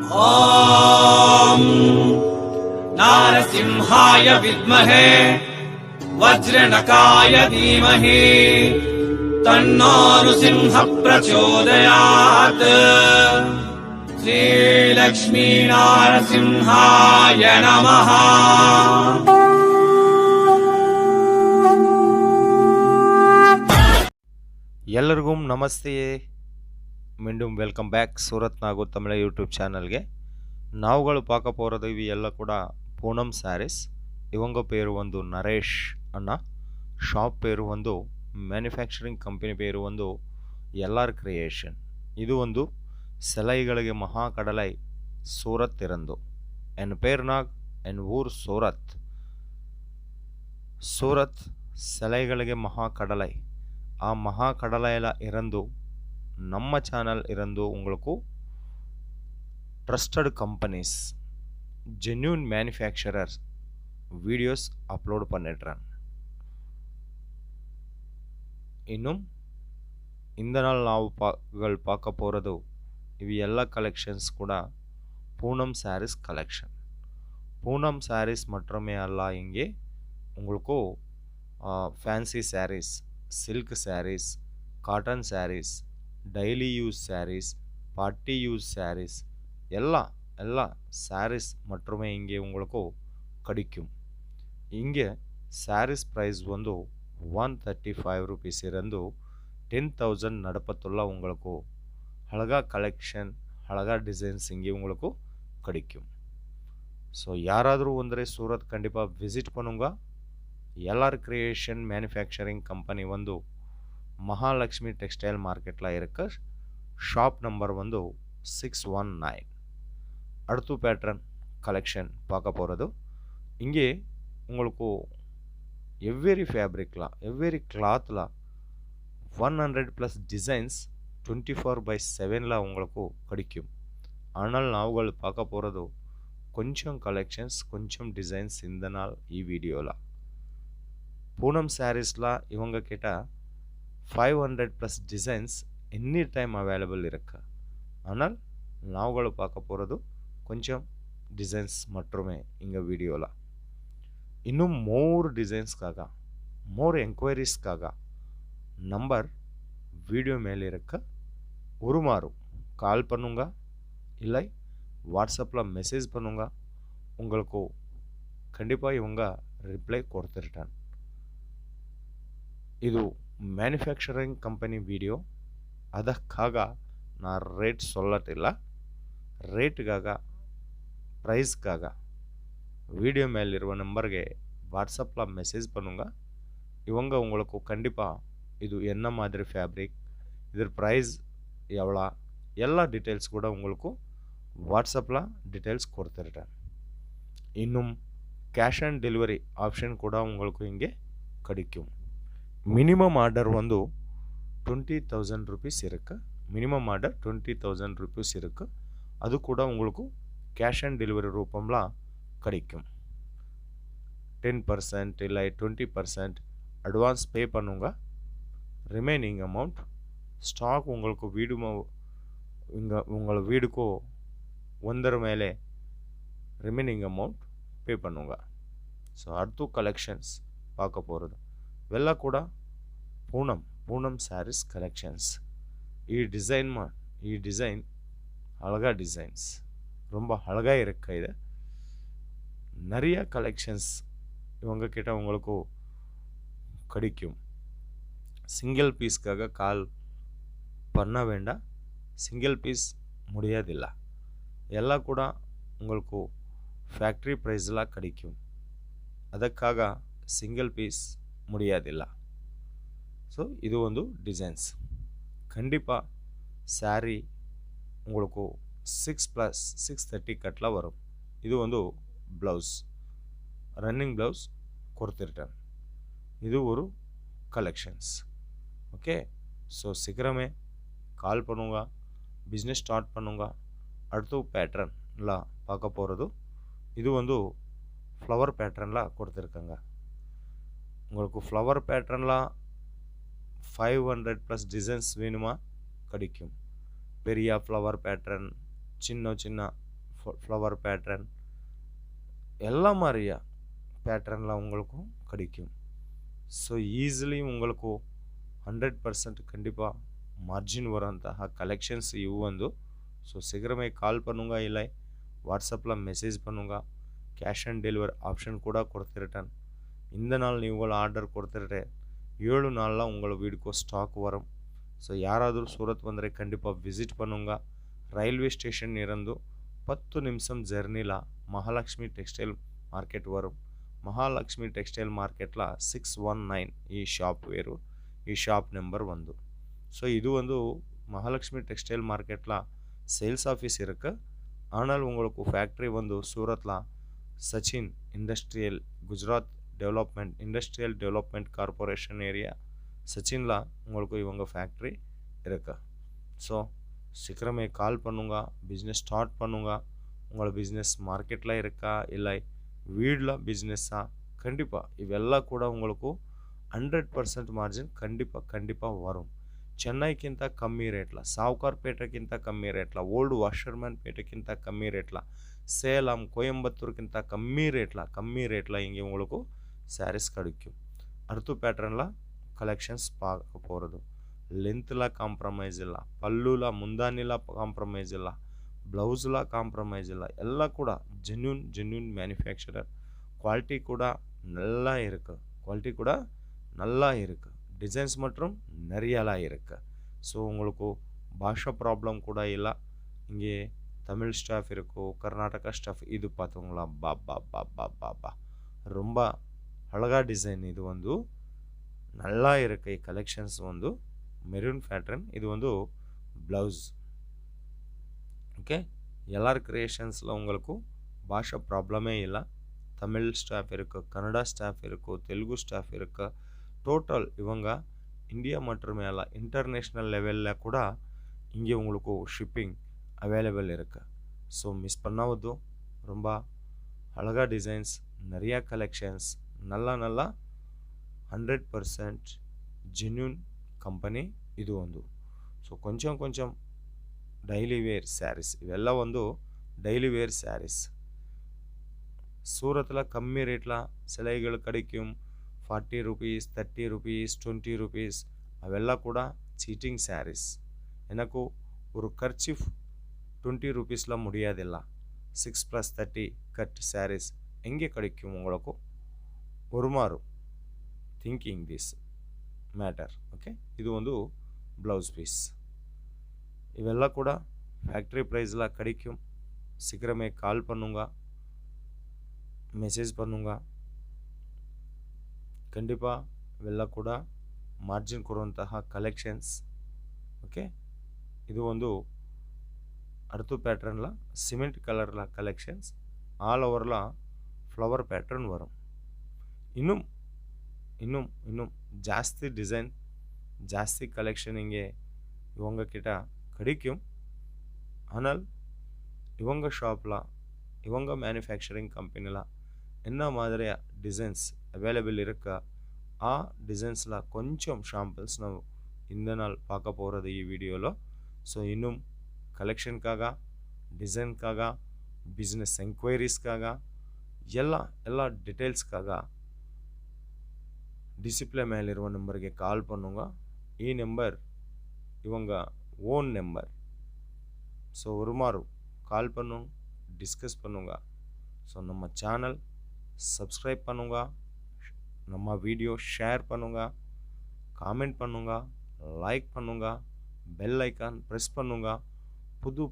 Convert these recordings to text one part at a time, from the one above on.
ॐ नारसिंहाय विद्महे वज्रनकाय धीमहि तन्नो नृसिंहः प्रचोदयात्। श्रीलक्ष्मी नारसिंहाय नमः। ಎಲ್ಲರಿಗೂ ನಮಸ್ತೆ. மீண்டும் வெல்கம் பேக் சூரத் நாகூர் தமிழ யூடியூப் சேனல்ಗೆ. நாவுಗಳು பார்க்க போகிறது ಇವು ಎಲ್ಲ ಕೂಡ ಪೂನಂ ಸ್ಯಾರೀಸ್. ಇವಂಗ ಪೇರು ಒಂದು ನರೇಶ್ ಅಣ್ಣ, ಶಾಪ್ ಪೇರು ಒಂದು ಮ್ಯಾನುಫ್ಯಾಕ್ಚರಿಂಗ್ ಕಂಪನಿ ಪೇರು ಒಂದು LR ಕ್ರಿಯೇಷನ್. ಇದು ಒಂದು ಸೆಲೈಗಳಿಗೆ ಮಹಾ ಕಡಲೈ ಸೂರತ್ ಇರಂದು ಎನ್ ಪೇರ್ನಾಗ್ ಎನ್ ಊರ್ ಸೂರತ್. ಸೂರತ್ ಸೆಲೈಗಳಿಗೆ ಮಹಾ ಕಡಲೈ. ಆ மகா கடலையில் இருந்து நம்ம சேனல் இருந்து உங்களுக்கு trusted companies, genuine manufacturers videos upload பண்ணிடுறேன். இன்னும் இந்த நாள் ನಾವು பார்க்க போகிறது ಇವು ಎಲ್ಲ ಕಲೆಕ್ಷನ್ಸ್ ಕೂಡ Poonam sarees collection. Poonam sarees மட்டுமே அல்ல, இங்கே உங்களுக்கு fancy sarees, silk sarees, cotton sarees, daily use sarees, party use sarees எல்லா சாரீஸ் மட்டுமே இங்கே உங்களுக்கு கிடைக்கும். இங்கே சாரீஸ் ப்ரைஸ் வந்து 135 ருபீஸ் இருந்து 10,000 நடப்பத்துள்ள உங்களுக்கு அழகா கலெக்ஷன், அழகா டிசைன்ஸ் இங்கே உங்களுக்கு கிடைக்கும். ஸோ யாராದರೂ ಅಂದರೆ சூரத் கண்டிப்பாக விசிட் பண்ணுங்க. LR கிரியேஷன் மேனுஃபேக்சரிங் கம்பெனி வந்து மகாலட்சுமி டெக்ஸ்டைல் மார்க்கெட்டில் இருக்க. ஷாப் நம்பர் வந்து 619. அடுத்து பேட்டர்ன் கலெக்ஷன் பார்க்க போகிறது. இங்கே உங்களுக்கு எவ்வரி ஃபேப்ரிக்கில், எவ்வரி கிளாத்தில் 100+ டிசைன்ஸ் 24/7 உங்களுக்கு கிடைக்கும். ஆனால் நாவுகள் பார்க்க போகிறது கொஞ்சம் கலெக்ஷன்ஸ், கொஞ்சம் டிசைன்ஸ் இந்த நாள் ಈ வீடியோவில். பூனம் சாரீஸில் இவங்க கிட்ட 500+ டிசைன்ஸ் எனி டைம் அவைலபிள் இருக்கு. ஆனால் நாவுಗಳು பார்க்க போகிறது கொஞ்சம் டிசைன்ஸ் மட்டுமே இங்கே வீடியோவில். இன்னும் மோர் டிசைன்ஸ்க்காக, மோர் என்கொயரிஸ்க்காக நம்பர் வீடியோ மேலே இருக்க. ஒரு மாறும் கால் பண்ணுங்க, இல்லை வாட்ஸ்அப்பில் மெசேஜ் பண்ணுங்க. உங்களுக்கு கண்டிப்பாக இவங்க ரிப்ளை கொடுத்துருட்டேன். ಇದು ಮ್ಯಾನುಫ್ಯಾಕ್ಚರಿಂಗ್ ಕಂಪನಿ ವಿಡಿಯೋ, ಅದಕ್ಕಾಗ ನಾ ರೇಟ್ சொல்லட்டிಲ್ಲ. ರೇಟ್ಗಾಗ, ಪ್ರೈಸ್ಗಾಗ வீடியோ மேலிருவ நம்பருக்கு வாட்ஸ்அப்பில் மெசேஜ் பண்ணுங்க. இவங்க உங்களுக்கு கண்டிப்பாக இது என்ன மாதிரி ஃபேப்ரிக், இதர் ப்ரைஸ் எவ்வளோ, எல்லா டீட்டெயில்ஸ் கூட உங்களுக்கு வாட்ஸ்அப்பில் டீட்டெயில்ஸ் கொடுத்துருட்டேன். இன்னும் கேஷ் ஆன் டெலிவரி ஆப்ஷன் கூட உங்களுக்கு இங்கே கிடைக்கும். மினிமம் ஆர்டர் வந்து 20,000 ருபீஸ் இருக்குது. மினிமம் ஆர்டர் 20,000 ருபீஸ் இருக்குது. அது கூட உங்களுக்கு கேஷ் ஆன் டெலிவரி ரூபம்ல கிடைக்கும். 10% இல்லை 20% அட்வான்ஸ் பே பண்ணுங்க. ரிமைனிங் அமௌண்ட் ஸ்டாக் உங்களுக்கு இங்கே உங்கள் வீடுக்கு ಒಂದರ ಮೇಲೆ ரிமைனிங் அமௌண்ட் பே பண்ணுங்க. ஸோ அடுத்து கலெக்ஷன்ஸ் பார்க்க போகிறது ಇವೆಲ್ಲ ಕೂಡ பூனம் சாரீஸ் கலெக்ஷன்ஸ். ಈ டிசைன் அழகா டிசைன்ஸ், ரொம்ப அழகாக இருக்க. இது நிறைய கலெக்ஷன்ஸ் இவங்க கிட்ட உங்களுக்கு கிடைக்கும். சிங்கிள் பீஸ்க்காக கால் பண்ண வேண்டாம், சிங்கிள் பீஸ் முடியாதில்ல. ಎಲ್ಲ ಕೂಡ உங்களுக்கு ಫ್ಯಾಕ್ಟ್ರಿ ಪ್ರೈಸ್ಲ கிடைக்கும். ಅದಕ್ಕಾಗ ಸಿಂಗಲ್ ಪೀಸ್ முடியாதில்ல. ஸோ இது ಒಂದು டிசைன்ஸ். கண்டிப்பாக சாரீ உங்களுக்கு 6+630 கட்டில் வரும். இது வந்து ப்ளவுஸ், ரன்னிங் ப்ளவுஸ் கொடுத்துருட்டேன். இது ஒரு கலெக்ஷன்ஸ். ஓகே, ஸோ சீக்கிரமே கால் பண்ணுங்க, பிஸ்னஸ் ஸ்டார்ட் பண்ணுங்க. அடுத்து பேட்டர்னில் பார்க்க போகிறது இது வந்து ஃப்ளவர் பேட்டர்னில் கொடுத்துருக்காங்க. உங்களுக்கு ஃப்ளவர் பேட்டர்னில் 500+ டிசைன்ஸ் வேணுமா கிடைக்கும். பெரிய ஃப்ளவர் பேட்டர்ன், சின்ன சின்ன ஃப்ளவர் பேட்டர்ன் எல்லா மாதிரியா பேட்டர்னில் உங்களுக்கும் கிடைக்கும். ஸோ ஈஸிலி உங்களுக்கு 100% கண்டிப்பாக ಮಾರ್ಜಿನ್ ಬರೋಂತಹ ಕಲೆಕ್ಷನ್ಸ್ ಇವು ಒಂದು. ಸೊ ಶೀಘ್ರವೇ ಕಾಲ್ ಪನ್ನುಂಗ ಇಲ್ಲ வாட்ஸ்அப்பில் மெசேஜ் பண்ணுங்க. கேஷ் ஆன் டெலிவரி ஆப்ஷன் கூட கொடுத்துருட்டேன். இந்த நாள் நீங்கள் ஆர்டர் கொடுத்துட்டு 7 நாளில் உங்கள் வீடுக்கு ஸ்டாக் வரும். ஸோ யாராದರೂ சூரத் ಬಂದರೆ கண்டிப்பாக ವಿಸಿಟ್ பண்ணுங்க. ರೈಲ್ವೆ ಸ್ಟೇಷನ್ ಇರಂದು 10 ನಿಮಿಷಂ ಜರ್ನಿಲ ಮಹಾಲಕ್ಷ್ಮಿ ಟೆಕ್ಸ್ಟೈಲ್ ಮಾರ್ಕೆಟ್ ವரும். ಮಹಾಲಕ್ಷ್ಮಿ ಟೆಕ್ಸ್ಟೈಲ್ ಮಾರ್ಕೆಟ್ಲ 619 ಈ ಶಾಪ್ ವೇರು, ಈ ಶಾಪ್ ನಂಬರ್ 1. ஸோ இது வந்து மகாலட்சுமி டெக்ஸ்டைல் மார்க்கெட்டில் சேல்ஸ் ஆஃபீஸ் இருக்குது. ஆனால் உங்களுக்கு ஃபேக்ட்ரி வந்து சூரத்தில் Sachin industrial Gujarat industrial development corporation area சச்சினில் உங்களுக்கு இவங்க ஃபேக்ட்ரி இருக்கு. ஸோ சீக்கிரமே கால் பண்ணுங்க, பிஸ்னஸ் ஸ்டார்ட் பண்ணுங்க. உங்களோட பிஸ்னஸ் மார்க்கெட்டில் இருக்கா இல்லை வீடில் பிஸ்னஸ்ஸா, கண்டிப்பாக இவெல்லாம் கூட உங்களுக்கு 100% ಮಾರ್ಜಿನ್ கண்டிப்பாக வரும். ಚೆನ್ನೈಗಿಂತ ಕಮ್ಮಿ ರೇಟ್ಲ, ಸಾವುಕಾರ್ಪೇಟೆಗಿಂತ ಕಮ್ಮಿ ರೇಟ್ಲ, ಓಲ್ಡ್ ವಾಷರ್ಮನ್ ಪೇಟೆಗಿಂತ ಕಮ್ಮಿ ರೇಟ್ಲ, சேலம் கோயம்புத்தூருக்கிಂತ கம்மி ரேட்டில் இங்கே உங்களுக்கு சாரீஸ் கிடைக்கும். அடுத்த பேட்டர்னில் கலெக்ஷன்ஸ் பார்க்க போகிறது. லென்த்தில் ಕಾಂಪ್ರಮೈಸ್ ಇಲ್ಲ, ಪಲ್ಲುಲ ಮುಂದಾನಿಲ ಕಾಂಪ್ರಮೈಸ್ ಇಲ್ಲ, ಬ್ಲೌಸ್ಲ ಕಾಂಪ್ರಮೈಸ್ ಇಲ್ಲ. ಎಲ್ಲ ಕೂಡ ஜென்யூன் மேனுஃபேக்சரர். குவாலிட்டி கூட நல்லா இருக்குது. டிசைன்ஸ் மற்றும் நிறையலாம் இருக்குது. ஸோ உங்களுக்கு பாஷா ப்ராப்ளம் கூட இல்லை. இங்கே தமிழ் ஸ்டாஃப் இருக்கும், கர்நாடகா ஸ்டாஃப். இது பார்த்தவங்களா பா ரொம்ப அழகா டிசைன். இது வந்து நல்லா இருக்கு. கலெக்ஷன்ஸ் வந்து மெரூன் பேட்டர்ன். இது வந்து ப்ளவுஸ். ஓகே, எல்லார் கிரியேஷன்ஸில் உங்களுக்கு பாஷா ப்ராப்ளமே இல்லை. தமிழ் ஸ்டாஃப் இருக்குது, கன்னடா ஸ்டாஃப் இருக்குது, தெலுங்கு ஸ்டாஃப் இருக்குது. டோட்டல் இவங்க இந்தியா மட்டுமே அல்ல, இன்டர்நேஷ்னல் லெவலில் கூட இங்கே உங்களுக்கு ஷிப்பிங் அவைலபிள் இருக்குது. ஸோ மிஸ் பண்ணாவது. ரொம்ப அழகா டிசைன்ஸ், நிறையா கலெக்ஷன்ஸ், நல்லா 100% ஜென்யூன் ಕಂಪನಿ ಇದು ಒಂದು. ಸೊ ಕೊಂಚಂ ಡೈಲಿ ವೇರ್ ಸ್ಯಾರೀಸ್. ಇವೆಲ್ಲ ಒಂದು ಡೈಲಿ ವೇರ್ ಸ್ಯಾರೀಸ್. சூரத்தில் கம்மி ரேட்டில் சிலைகள் கிடைக்கும். 40 rupees, 30 rupees, 20 rupees. அವೆல்லாம் கூட சீட்டிங் சாரீஸ். எனக்கு ஒரு கர்ச்சீஃப் 20 rupeesல முடியாதில்ல. 6+30 கட் சாரீஸ் எங்கே கிடைக்கும் உங்களுக்கு? ஒரு மாறு திங்கிங் திஸ் மேட்டர். ஓகே, இது வந்து ப்ளவுஸ் பீஸ். இವೆಲ್ಲ கூட ಫ್ಯಾಕ್ಟ್ರಿ ಪ್ರೈಸ್ல கிடைக்கும். சீக்கிரமே கால் பண்ணுங்க, ಮೆಸೇಜ್ பண்ணுங்க. கண்டிப்பாக ಇವೆಲ್ಲ ಕೂಡ ಮಾರ್ಜಿನ್ ಕೊಡುವಂತಹ ಕಲೆಕ್ಷನ್ಸ್. ಓಕೆ, ಇದು ಒಂದು அடுத்த பேட்டர்னில் சிமெண்ட் கலரில் கலெக்ஷன்ஸ். ஆல் ஓவரில் ஃப்ளவர் பேட்டர்ன் வரும். இன்னும் ಜಾಸ್ತಿ டிசைன், ಜಾಸ್ತಿ கலெக்ஷன் இங்கே இவங்க கிட்ட கிடைக்கும். ஆனால் இவங்க ஷாப்பில், இவங்க மேனுஃபேக்சரிங் கம்பெனியில் என்ன மாதிரியா டிசைன்ஸ் அவைலபிள் இருக்கா, ಆ ಡಿಸೈನ್ಸ್ಲ ಕೊಂಚಂ ಶಾಂಪಲ್ಸ್ ನಾವು இந்த நாள் பார்க்க போகிறது ಈ ವಿಡಿಯೋలో. ಸೊ இன்னும் ಕಲೆಕ್ಷನ್ಕಾಗ, ಡಿಸೈನ್ಕಾಗ, ಬಿಸ್ನೆಸ್ ಎಂಕ್ವೈರೀಸ್ಕಾಗ, ಎಲ್ಲ ಡೀಟೇಲ್ಸ್ಕಾಗ ಡಿಸ್ಪ್ಲೇ ಮೇಲಿರುವ ನಂಬರ್ಗೆ ಕಾಲ್ பண்ணுங்க. ಈ ನಂಬರ್ இவங்க ஓன் நம்பர். ஸோ ஒரு மாறு கால் பண்ணுங்க, டிஸ்கஸ் பண்ணுங்க. ஸோ நம்ம சேனல் சப்ஸ்கிரைப் பண்ணுங்க, நம்ம வீடியோ ஷேர் பண்ணுங்க, காமெண்ட் பண்ணுங்க, லைக் பண்ணுங்க, பெல் ஐக்கான் ப்ரெஸ் பண்ணுங்க.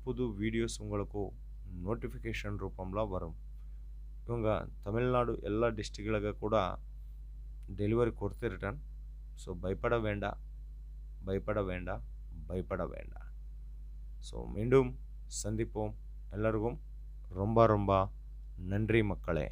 புது வீடியோஸ் உங்களுக்கு நோட்டிஃபிகேஷன் ரூபம்ல வரும். இவங்க தமிழ்நாடு எல்லா டிஸ்ட்ரிக்ட்களுக்கு கூட டெலிவரி கொடுத்துருட்டேன். ஸோ பயப்பட வேண்டாம். ஸோ மீண்டும் சந்திப்போம். எல்லாருக்கும் ரொம்ப நன்றி மக்களே.